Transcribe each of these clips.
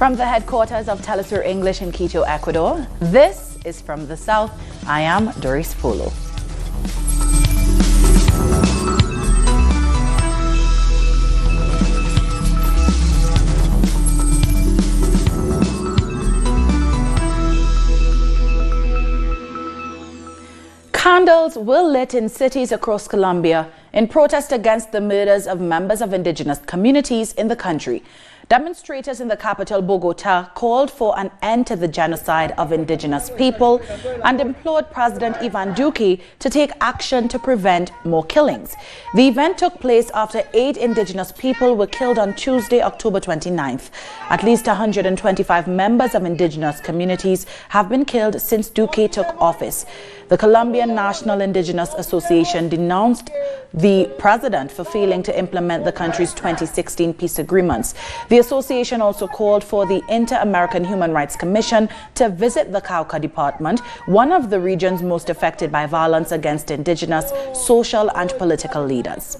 From the headquarters of Telesur English in Quito, Ecuador, this is From the South. I am Doris Polo. Candles were lit in cities across Colombia in protest against the murders of members of indigenous communities in the country. Demonstrators in the capital, Bogota, called for an end to the genocide of indigenous people and implored President Ivan Duque to take action to prevent more killings. The event took place after 8 indigenous people were killed on Tuesday, October 29th. At least 125 members of indigenous communities have been killed since Duque took office. The Colombian National Indigenous Association denounced the president for failing to implement the country's 2016 peace agreements. The association also called for the Inter-American Human Rights Commission to visit the Cauca department, one of the regions most affected by violence against indigenous, social and political leaders.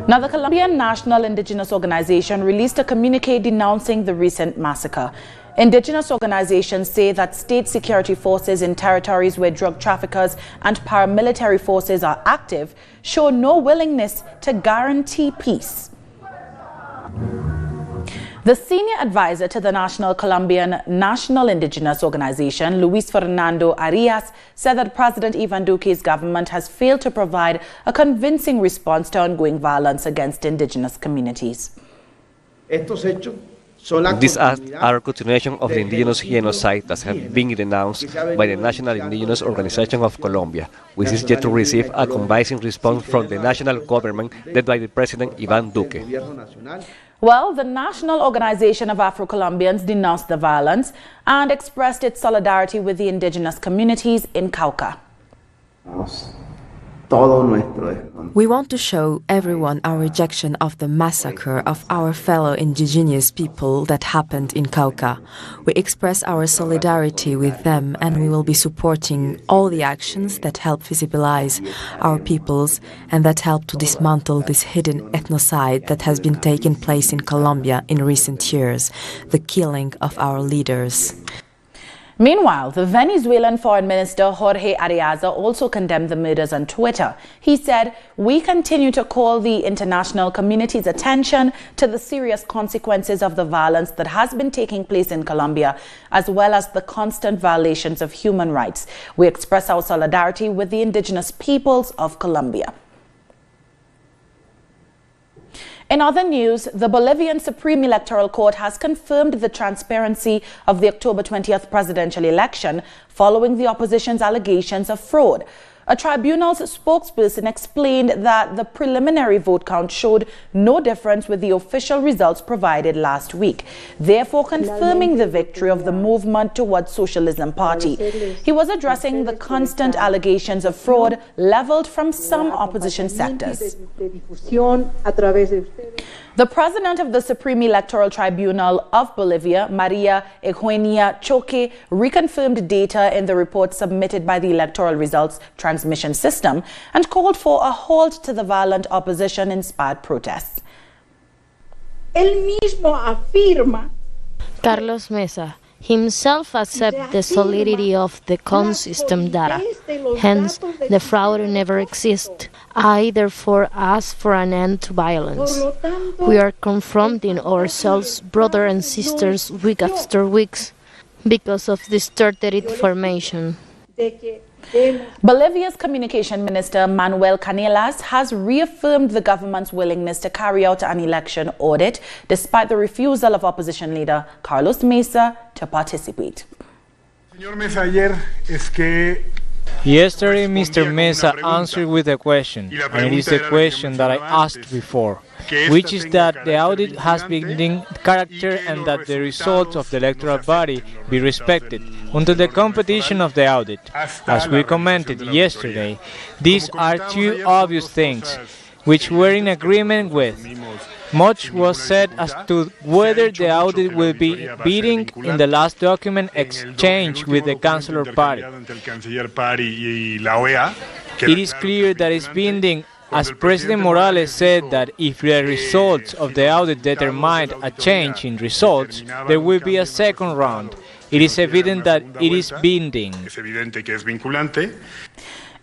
Now, the Colombian National Indigenous Organization released a communique denouncing the recent massacre. Indigenous organizations say that state security forces in territories where drug traffickers and paramilitary forces are active show no willingness to guarantee peace. The senior advisor to the Colombian National Indigenous Organization, Luis Fernando Arias, said that President Ivan Duque's government has failed to provide a convincing response to ongoing violence against indigenous communities. These acts are a continuation of the indigenous genocide that have been denounced by the National Indigenous Organization of Colombia, which is yet to receive a convincing response from the national government led by the President Ivan Duque. Well, the National Organization of Afro-Colombians denounced the violence and expressed its solidarity with the indigenous communities in Cauca. We want to show everyone our rejection of the massacre of our fellow indigenous people that happened in Cauca. We express our solidarity with them, and we will be supporting all the actions that help visibilize our peoples and that help to dismantle this hidden ethnocide that has been taking place in Colombia in recent years, the killing of our leaders. Meanwhile, the Venezuelan Foreign Minister Jorge Arreaza also condemned the murders on Twitter. He said, "We continue to call the international community's attention to the serious consequences of the violence that has been taking place in Colombia, as well as the constant violations of human rights. We express our solidarity with the indigenous peoples of Colombia." In other news, the Bolivian Supreme Electoral Court has confirmed the transparency of the October 20th presidential election following the opposition's allegations of fraud. A tribunal's spokesperson explained that the preliminary vote count showed no difference with the official results provided last week, therefore confirming the victory of the Movement Towards Socialism party. He was addressing the constant allegations of fraud leveled from some opposition sectors. The president of the Supreme Electoral Tribunal of Bolivia, Maria Eugenia Choque, reconfirmed data in the report submitted by the Electoral Results Transmission System and called for a halt to the violent opposition-inspired protests. Carlos Mesa himself accepts the solidity of the consistent data. Hence, the fraud never exists. I therefore ask for an end to violence. We are confronting ourselves, brothers and sisters, week after week, because of distorted information. Bolivia's Communication Minister Manuel Canelas has reaffirmed the government's willingness to carry out an election audit despite the refusal of opposition leader Carlos Mesa to participate. Yesterday, Mr. Mesa answered with a question, and it is the question that I asked before, which is that the audit has been in character and that the results of the electoral body be respected until the completion of the audit. As we commented yesterday, these are two obvious things which we're in agreement with. Much was said as to whether the audit will be beating in the last document exchange with the Chancellor Party. It is clear that it's binding As President Morales said that if the results of the audit determined a change in results, there will be a second round. It is evident that it is binding.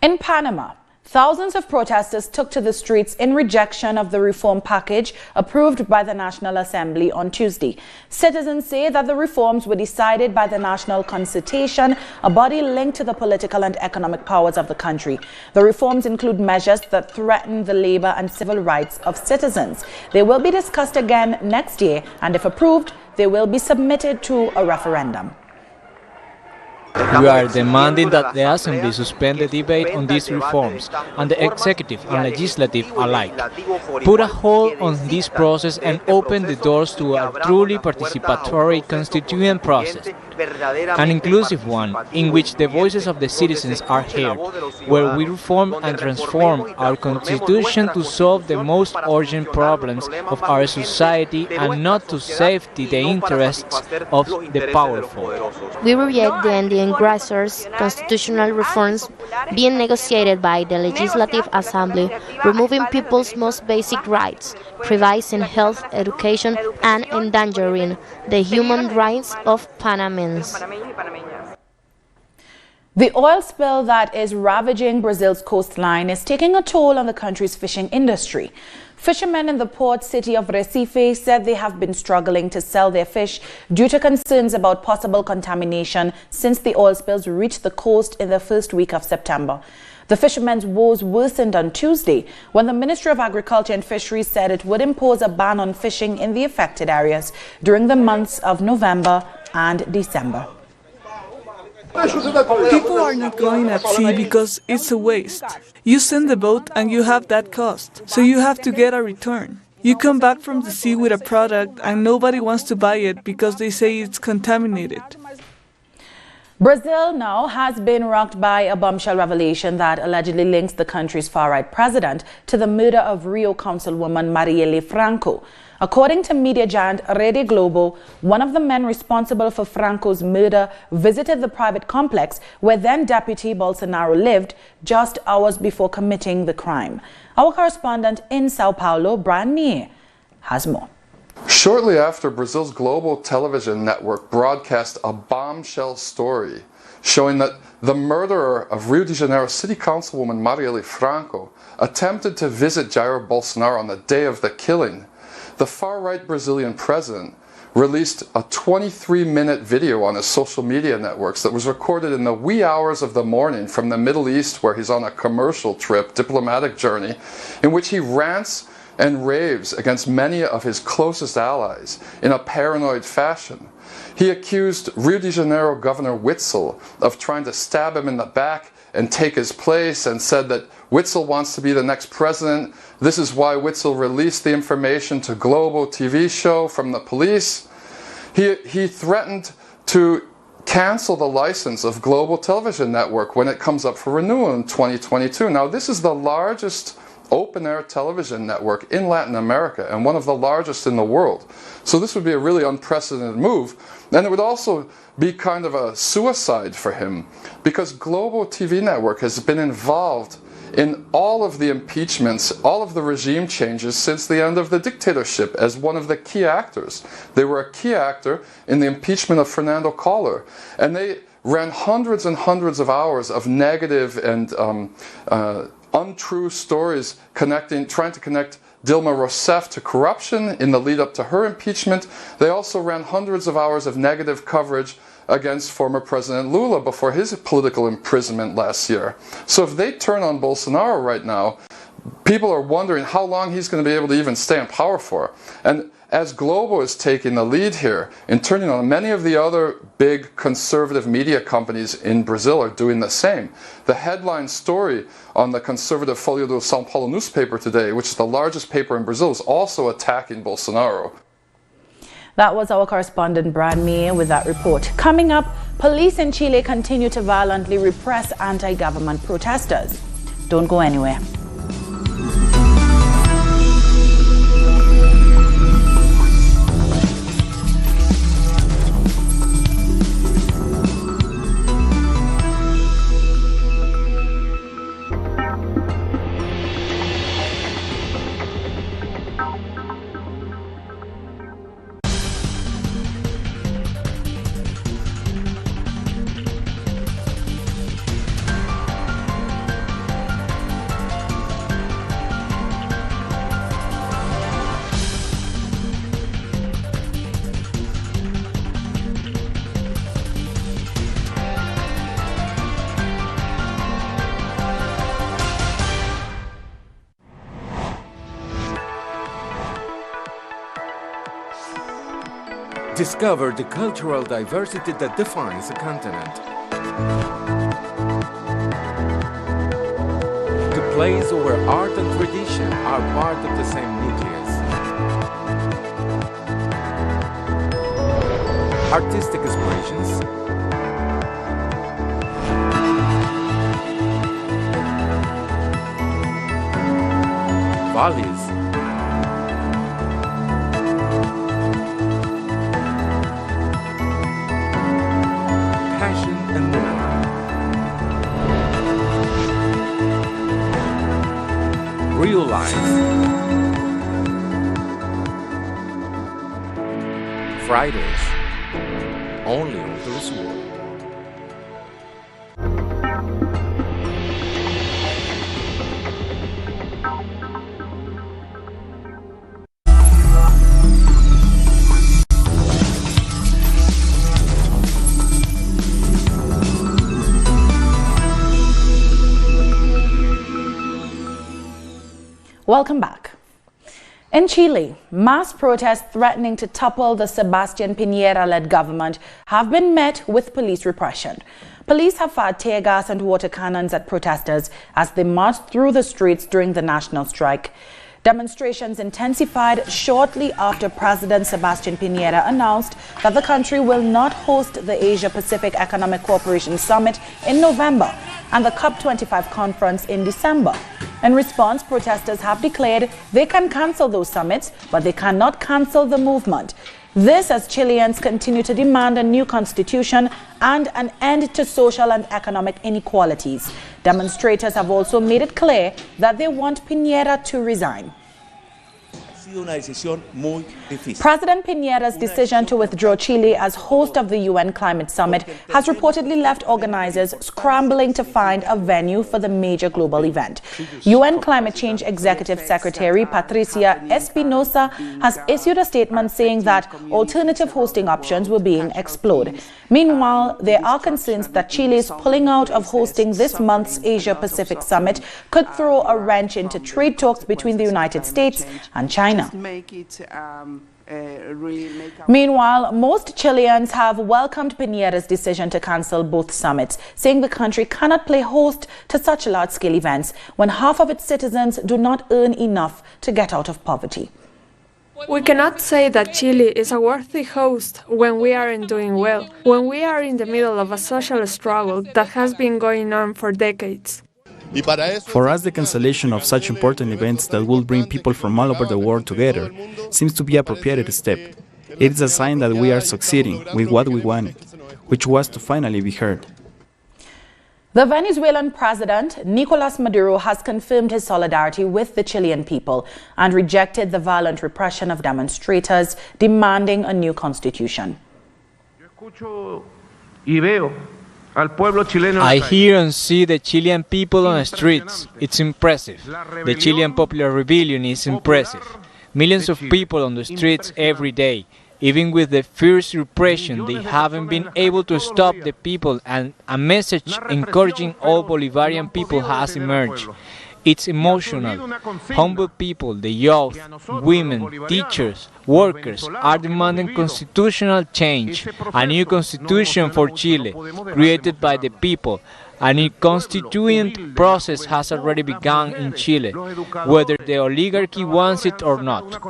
In Panama, thousands of protesters took to the streets in rejection of the reform package approved by the National Assembly on Tuesday. Citizens say that the reforms were decided by the National Consultation, a body linked to the political and economic powers of the country. The reforms include measures that threaten the labor and civil rights of citizens. They will be discussed again next year, and if approved, they will be submitted to a referendum. We are demanding that the Assembly suspend the debate on these reforms, and the executive and legislative alike. Put a hold on this process and open the doors to a truly participatory constituent process, an inclusive one in which the voices of the citizens are heard, where we reform and transform our constitution to solve the most urgent problems of our society and not to safety the interests of the powerful. We reject the aggressors' constitutional reforms being negotiated by the Legislative Assembly, removing people's most basic rights, privatizing health, education, and endangering the human rights of Panamanians. The oil spill that is ravaging Brazil's coastline is taking a toll on the country's fishing industry. Fishermen in the port city of Recife said they have been struggling to sell their fish due to concerns about possible contamination since the oil spills reached the coast in the first week of September. The fishermen's woes worsened on Tuesday when the Ministry of Agriculture and Fisheries said it would impose a ban on fishing in the affected areas during the months of November and December. People are not going at sea because it's a waste. You send the boat and you have that cost, so you have to get a return. You come back from the sea with a product and nobody wants to buy it because they say it's contaminated. Brazil now has been rocked by a bombshell revelation that allegedly links the country's far-right president to the murder of Rio Councilwoman Marielle Franco. According to media giant Rede Globo, one of the men responsible for Franco's murder visited the private complex where then-Deputy Bolsonaro lived just hours before committing the crime. Our correspondent in Sao Paulo, Brian Mee, has more. Shortly after Brazil's global television network broadcast a bombshell story showing that the murderer of Rio de Janeiro City Councilwoman Marielle Franco attempted to visit Jair Bolsonaro on the day of the killing, the far-right Brazilian president released a 23-minute video on his social media networks that was recorded in the wee hours of the morning from the Middle East, where he's on a commercial trip, diplomatic journey, in which he rants and raves against many of his closest allies in a paranoid fashion. He accused Rio de Janeiro Governor Witzel of trying to stab him in the back and take his place, and said that Witzel wants to be the next president. This is why Witzel released the information to Globo TV show from the police. He threatened to cancel the license of Global Television Network when it comes up for renewal in 2022. Now, this is the largest open-air television network in Latin America and one of the largest in the world. So this would be a really unprecedented move, and it would also be kind of a suicide for him, because Global TV Network has been involved in all of the impeachments, all of the regime changes since the end of the dictatorship as one of the key actors. They were a key actor in the impeachment of Fernando Collor, and they ran hundreds and hundreds of hours of negative and untrue stories trying to connect Dilma Rousseff to corruption in the lead up to her impeachment. They also ran hundreds of hours of negative coverage against former President Lula before his political imprisonment last year. So if they turn on Bolsonaro right now, people are wondering how long he's going to be able to even stay in power for. And as Globo is taking the lead here in turning on, many of the other big conservative media companies in Brazil are doing the same. The headline story on the conservative Folha do São Paulo newspaper today, which is the largest paper in Brazil, is also attacking Bolsonaro. That was our correspondent Brian Mee with that report. Coming up, police in Chile continue to violently repress anti-government protesters. Don't go anywhere. discover the cultural diversity that defines a continent. The place where art and tradition are part of the same nucleus. Artistic expressions, values, passion, and more. Real life. Fridays, only on this world. Welcome back. In Chile, mass protests threatening to topple the Sebastián Piñera-led government have been met with police repression. Police have fired tear gas and water cannons at protesters as they marched through the streets during the national strike. Demonstrations intensified shortly after President Sebastián Piñera announced that the country will not host the Asia-Pacific Economic Cooperation Summit in November and the COP25 conference in December. In response, protesters have declared they can cancel those summits, but they cannot cancel the movement. This as Chileans continue to demand a new constitution and an end to social and economic inequalities. Demonstrators have also made it clear that they want Piñera to resign. President Piñera's decision to withdraw Chile as host of the UN Climate Summit has reportedly left organizers scrambling to find a venue for the major global event. UN Climate Change Executive Secretary Patricia Espinosa has issued a statement saying that alternative hosting options were being explored. Meanwhile, there are concerns that Chile's pulling out of hosting this month's Asia-Pacific Summit could throw a wrench into trade talks between the United States and China. Meanwhile, most Chileans have welcomed Piñera's decision to cancel both summits, saying the country cannot play host to such large-scale events when half of its citizens do not earn enough to get out of poverty. We cannot say that Chile is a worthy host when we aren't doing well, when we are in the middle of a social struggle that has been going on for decades. For us, the cancellation of such important events that will bring people from all over the world together seems to be an appropriate step. It is a sign that we are succeeding with what we wanted, which was to finally be heard. The Venezuelan president, Nicolás Maduro, has confirmed his solidarity with the Chilean people and rejected the violent repression of demonstrators demanding a new constitution. I hear and see the Chilean people on the streets. It's impressive. The Chilean popular rebellion is impressive. Millions of people on the streets every day. Even with the fierce repression, they haven't been able to stop the people, and a message encouraging all Bolivarian people has emerged. It's emotional. Humble people, the youth, women, teachers, workers are demanding constitutional change, a new constitution for Chile, created by the people. A new constituent process has already begun in Chile, whether the oligarchy wants it or not.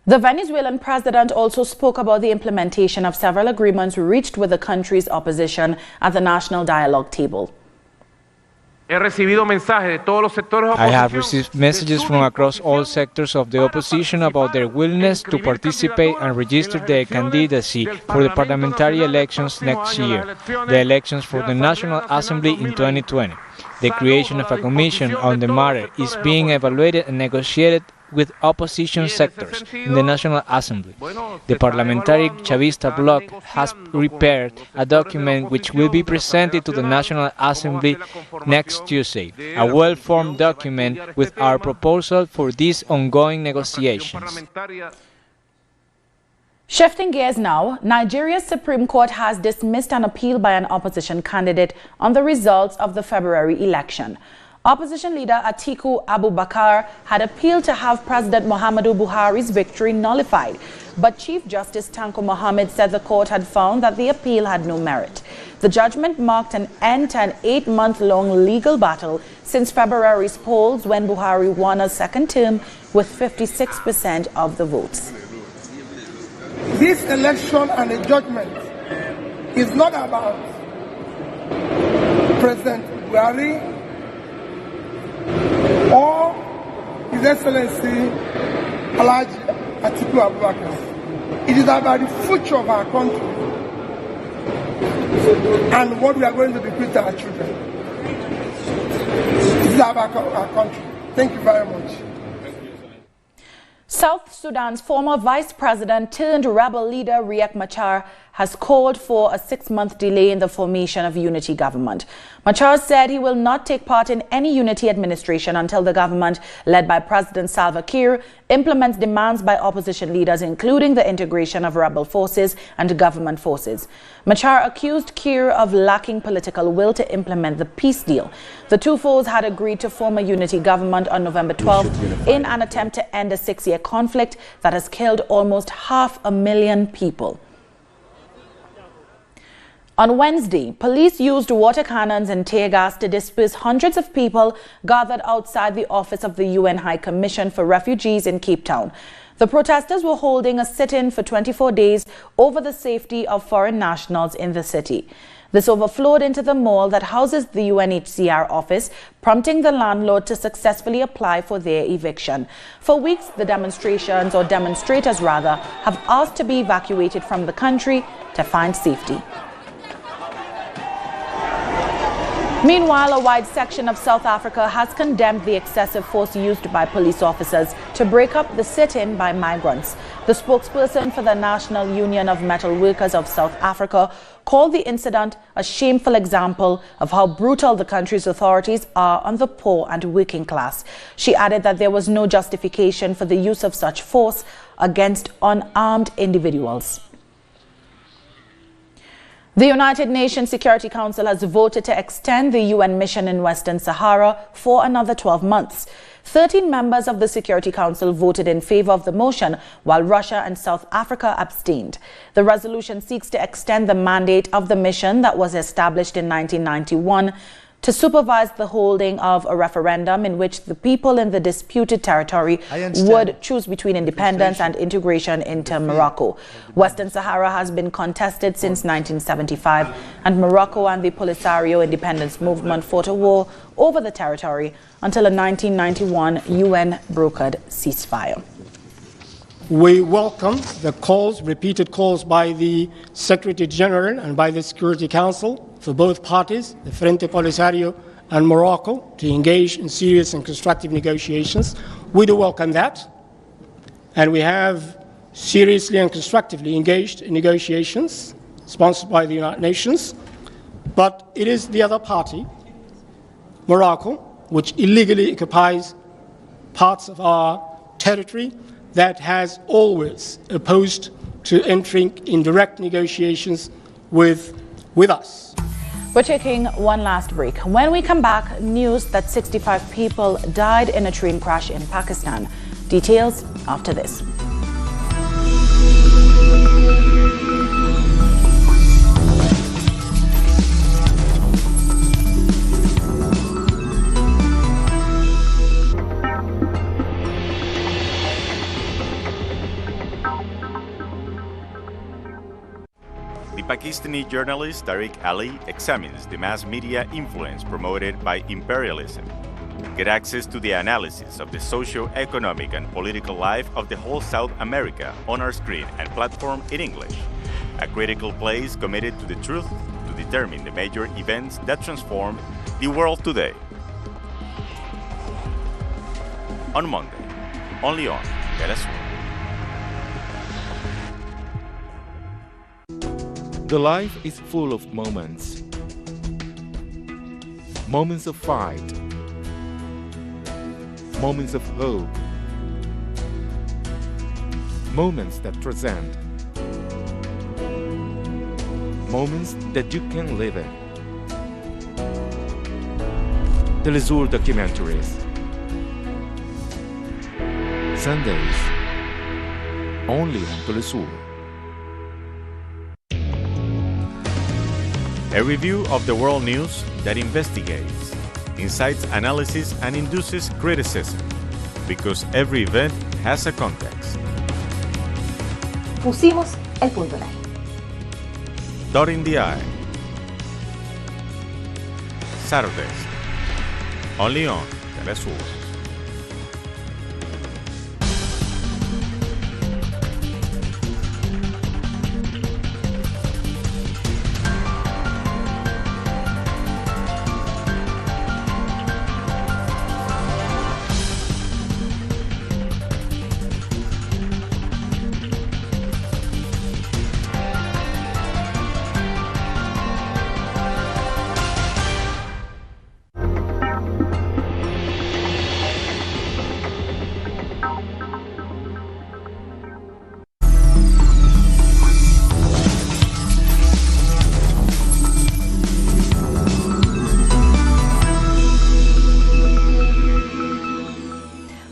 The Venezuelan president also spoke about the implementation of several agreements reached with the country's opposition at the National Dialogue table. I have received messages from across all sectors of the opposition about their willingness to participate and register their candidacy for the parliamentary elections next year, the elections for the National Assembly in 2020. The creation of a commission on the matter is being evaluated and negotiated with opposition sectors in the National Assembly. The parliamentary Chavista bloc has prepared a document which will be presented to the National Assembly next Tuesday, a well-formed document with our proposal for these ongoing negotiations. Shifting gears now, Nigeria's Supreme Court has dismissed an appeal by an opposition candidate on the results of the February election. Opposition leader Atiku Abubakar had appealed to have President Muhammadu Buhari's victory nullified, but Chief Justice Tanko Mohammed said the court had found that the appeal had no merit. The judgment marked an end to an 8-month-long legal battle since February's polls when Buhari won a second term with 56% of the votes. This election and the judgment is not about President Buhari or His Excellency Alhaji Atiku Abubakar. It is about the future of our country and what we are going to bequeath to our children. It is about our country. Thank you very much. South Sudan's former vice president turned rebel leader Riek Machar has called for a 6-month delay in the formation of unity government. Machar said he will not take part in any unity administration until the government, led by President Salva Kiir, implements demands by opposition leaders, including the integration of rebel forces and government forces. Machar accused Kiir of lacking political will to implement the peace deal. The two foes had agreed to form a unity government on November 12 in an attempt to end a 6-year conflict that has killed almost 500,000 people. On Wednesday, police used water cannons and tear gas to disperse hundreds of people gathered outside the office of the UN High Commission for Refugees in Cape Town. The protesters were holding a sit-in for 24 days over the safety of foreign nationals in the city. This overflowed into the mall that houses the UNHCR office, prompting the landlord to successfully apply for their eviction. For weeks, the demonstrators rather, have asked to be evacuated from the country to find safety. Meanwhile, a wide section of South Africa has condemned the excessive force used by police officers to break up the sit-in by migrants. The spokesperson for the National Union of Metal Workers of South Africa called the incident a shameful example of how brutal the country's authorities are on the poor and working class. She added that there was no justification for the use of such force against unarmed individuals. The United Nations Security Council has voted to extend the UN mission in Western Sahara for another 12 months. 13 members of the Security Council voted in favor of the motion, while Russia and South Africa abstained. The resolution seeks to extend the mandate of the mission that was established in 1991 to supervise the holding of a referendum in which the people in the disputed territory would choose between independence and integration into Morocco. Western Sahara has been contested since 1975, and Morocco and the Polisario independence movement fought a war over the territory until a 1991 UN-brokered ceasefire. We welcome the repeated calls by the Secretary General and by the Security Council for both parties, the Frente Polisario and Morocco, to engage in serious and constructive negotiations. We do welcome that, and we have seriously and constructively engaged in negotiations sponsored by the United Nations, but it is the other party, Morocco, which illegally occupies parts of our territory, that has always opposed to entering in direct negotiations with us. We're taking one last break. When we come back, news that 65 people died in a train crash in Pakistan. Details after this. Pakistani journalist Tariq Ali examines the mass media influence promoted by imperialism. Get access to the analysis of the socio-economic and political life of the whole South America on our screen and platform in English. A critical place committed to the truth to determine the major events that transformed the world today. On Monday, only on Venezuela. The life is full of moments. Moments of fight. Moments of hope. Moments that transcend. Moments that you can live in. Telesur documentaries. Sundays, only on Telesur. A review of the world news that investigates, incites analysis, and induces criticism, because every event has a context. Pusimos el punto en la I. Dot in the I. Saturdays, only on Telesur.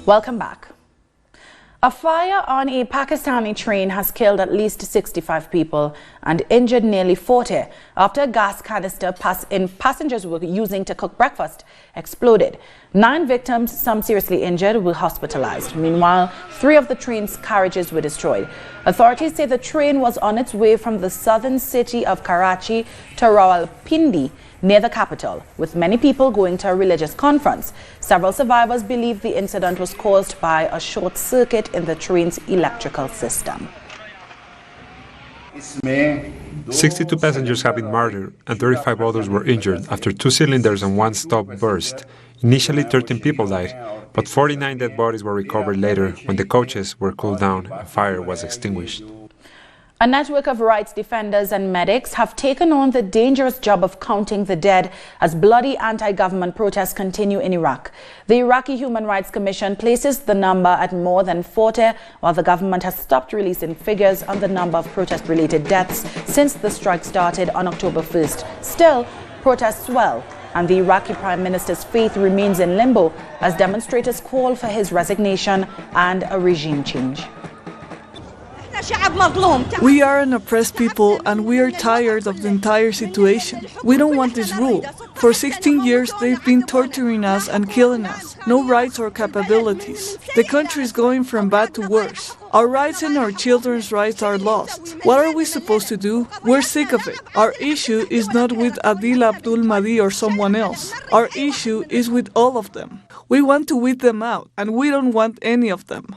Welcome back. A fire on a Pakistani train has killed at least 65 people and injured nearly 40 after a gas canister passengers were using to cook breakfast exploded. 9 victims, some seriously injured, were hospitalized. Meanwhile, 3 of the train's carriages were destroyed. Authorities say the train was on its way from the southern city of Karachi to Rawalpindi, near the capital, with many people going to a religious conference. Several survivors believe the incident was caused by a short circuit in the train's electrical system. 62 passengers have been murdered and 35 others were injured after 2 cylinders on one stop burst. Initially, 13 people died, but 49 dead bodies were recovered later when the coaches were cooled down and fire was extinguished. A network of rights defenders and medics have taken on the dangerous job of counting the dead as bloody anti-government protests continue in Iraq. The Iraqi Human Rights Commission places the number at more than 40, while the government has stopped releasing figures on the number of protest-related deaths since the strike started on October 1st. Still, protests swell, and the Iraqi Prime Minister's faith remains in limbo as demonstrators call for his resignation and a regime change. We are an oppressed people and we are tired of the entire situation. We don't want this rule. For 16 years they've been torturing us and killing us. No rights or capabilities. The country is going from bad to worse. Our rights and our children's rights are lost. What are we supposed to do? We're sick of it. Our issue is not with Adil Abdul Mahdi or someone else. Our issue is with all of them. We want to weed them out, and we don't want any of them.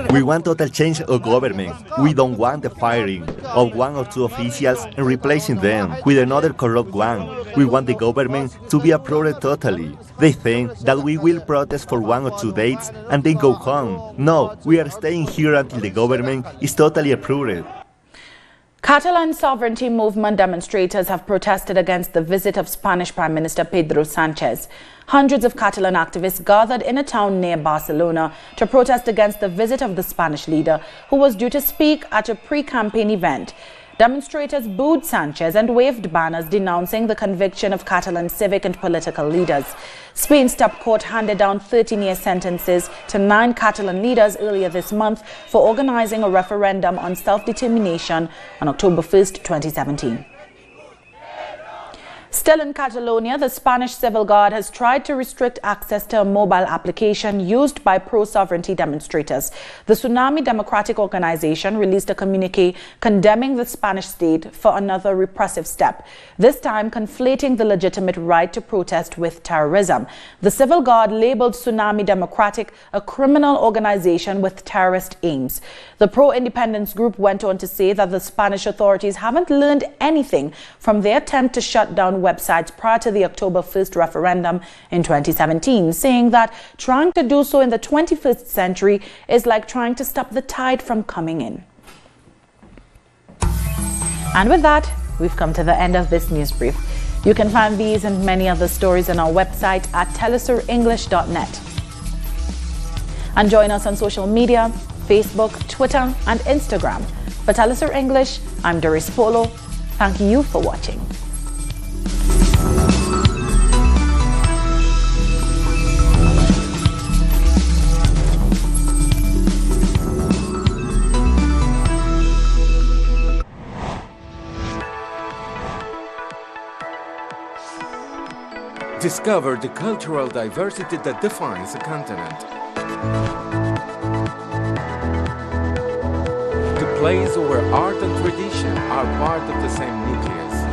We want total change of government. We don't want the firing of 1 or 2 officials and replacing them with another corrupt one. We want the government to be approved totally. They think that we will protest for 1 or 2 days and then go home. No, we are staying here until the government is totally approved. Catalan sovereignty movement demonstrators have protested against the visit of Spanish Prime Minister Pedro Sánchez. Hundreds of Catalan activists gathered in a town near Barcelona to protest against the visit of the Spanish leader, who was due to speak at a pre-campaign event. Demonstrators booed Sánchez and waved banners denouncing the conviction of Catalan civic and political leaders. Spain's top court handed down 13-year sentences to 9 Catalan leaders earlier this month for organizing a referendum on self-determination on October 1st, 2017. Still in Catalonia, the Spanish Civil Guard has tried to restrict access to a mobile application used by pro-sovereignty demonstrators. The Tsunami Democratic Organization released a communique condemning the Spanish state for another repressive step, this time conflating the legitimate right to protest with terrorism. The Civil Guard labeled Tsunami Democratic a criminal organization with terrorist aims. The pro-independence group went on to say that the Spanish authorities haven't learned anything from their attempt to shut down websites prior to the October 1st referendum in 2017, saying that trying to do so in the 21st century is like trying to stop the tide from coming in. And with that, we've come to the end of this news brief. You can find these and many other stories on our website at telesurenglish.net. And join us on social media, Facebook, Twitter, and Instagram. For Telesur English, I'm Doris Polo. Thank you for watching. discover the cultural diversity that defines a continent. The place where art and tradition are part of the same nucleus.